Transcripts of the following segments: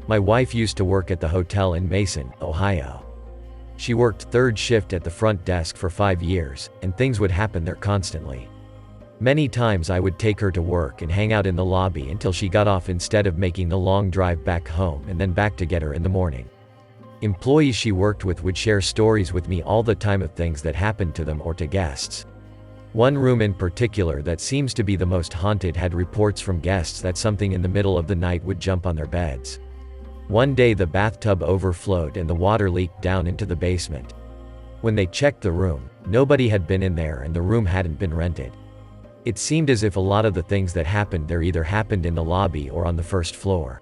My wife used to work at the hotel in Mason, Ohio. She worked third shift at the front desk for 5 years, and things would happen there constantly. Many times I would take her to work and hang out in the lobby until she got off instead of making the long drive back home and then back to get her in the morning. Employees she worked with would share stories with me all the time of things that happened to them or to guests. One room in particular that seems to be the most haunted had reports from guests that something in the middle of the night would jump on their beds. One day the bathtub overflowed and the water leaked down into the basement. When they checked the room, nobody had been in there and the room hadn't been rented. It seemed as if a lot of the things that happened there either happened in the lobby or on the first floor.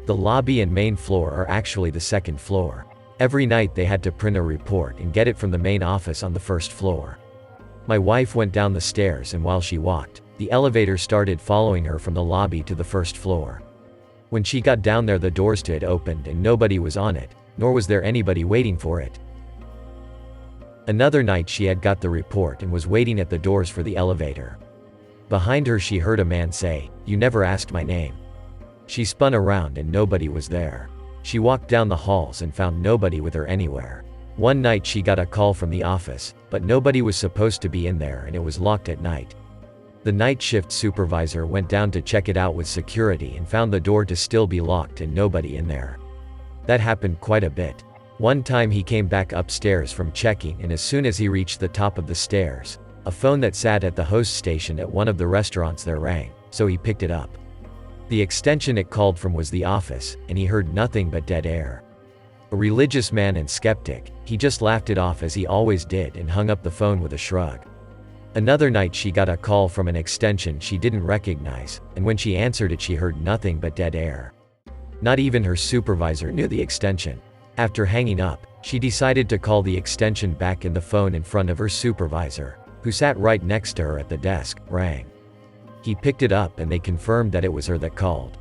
The lobby and main floor are actually the second floor. Every night they had to print a report and get it from the main office on the first floor. My wife went down the stairs, and while she walked, the elevator started following her from the lobby to the first floor. When she got down there, the doors to it opened and nobody was on it, nor was there anybody waiting for it. Another night she had got the report and was waiting at the doors for the elevator. Behind her she heard a man say, "You never asked my name." She spun around and nobody was there. She walked down the halls and found nobody with her anywhere. One night she got a call from the office, but nobody was supposed to be in there and it was locked at night. The night shift supervisor went down to check it out with security and found the door to still be locked and nobody in there. That happened quite a bit. One time he came back upstairs from checking, and as soon as he reached the top of the stairs, a phone that sat at the host station at one of the restaurants there rang, so he picked it up. The extension it called from was the office, and he heard nothing but dead air. A religious man and skeptic, he just laughed it off as he always did and hung up the phone with a shrug. Another night she got a call from an extension she didn't recognize, and when she answered it she heard nothing but dead air. Not even her supervisor knew the extension. After hanging up, she decided to call the extension back, and the phone in front of her supervisor, who sat right next to her at the desk, rang. He picked it up and they confirmed that it was her that called.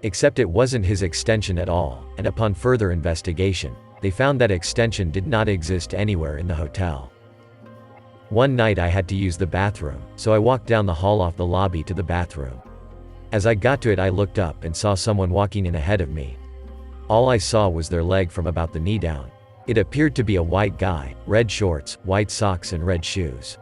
Except it wasn't his extension at all, and upon further investigation, they found that extension did not exist anywhere in the hotel. One night I had to use the bathroom, so I walked down the hall off the lobby to the bathroom. As I got to it I looked up and saw someone walking in ahead of me. All I saw was their leg from about the knee down. It appeared to be a white guy, red shorts, white socks and red shoes.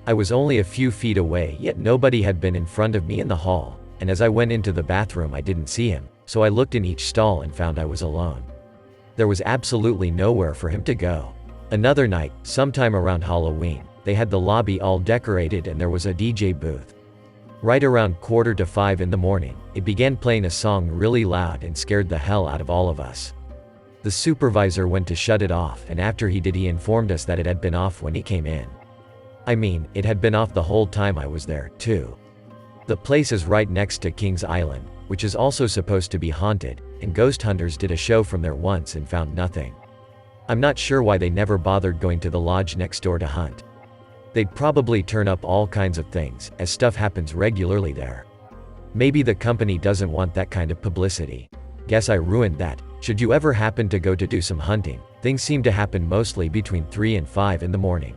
I was only a few feet away, yet nobody had been in front of me in the hall, and as I went into the bathroom I didn't see him, so I looked in each stall and found I was alone. There was absolutely nowhere for him to go. Another night, sometime around Halloween, they had the lobby all decorated and there was a DJ booth. Right around 4:45 in the morning, it began playing a song really loud and scared the hell out of all of us. The supervisor went to shut it off, and after he did he informed us that it had been off when he came in. I mean, it had been off the whole time I was there, too. The place is right next to Kings Island, which is also supposed to be haunted, and ghost hunters did a show from there once and found nothing. I'm not sure why they never bothered going to the lodge next door to hunt. They'd probably turn up all kinds of things, as stuff happens regularly there. Maybe the company doesn't want that kind of publicity. Guess I ruined that. Should you ever happen to go to do some hunting, things seem to happen mostly between 3 and 5 in the morning.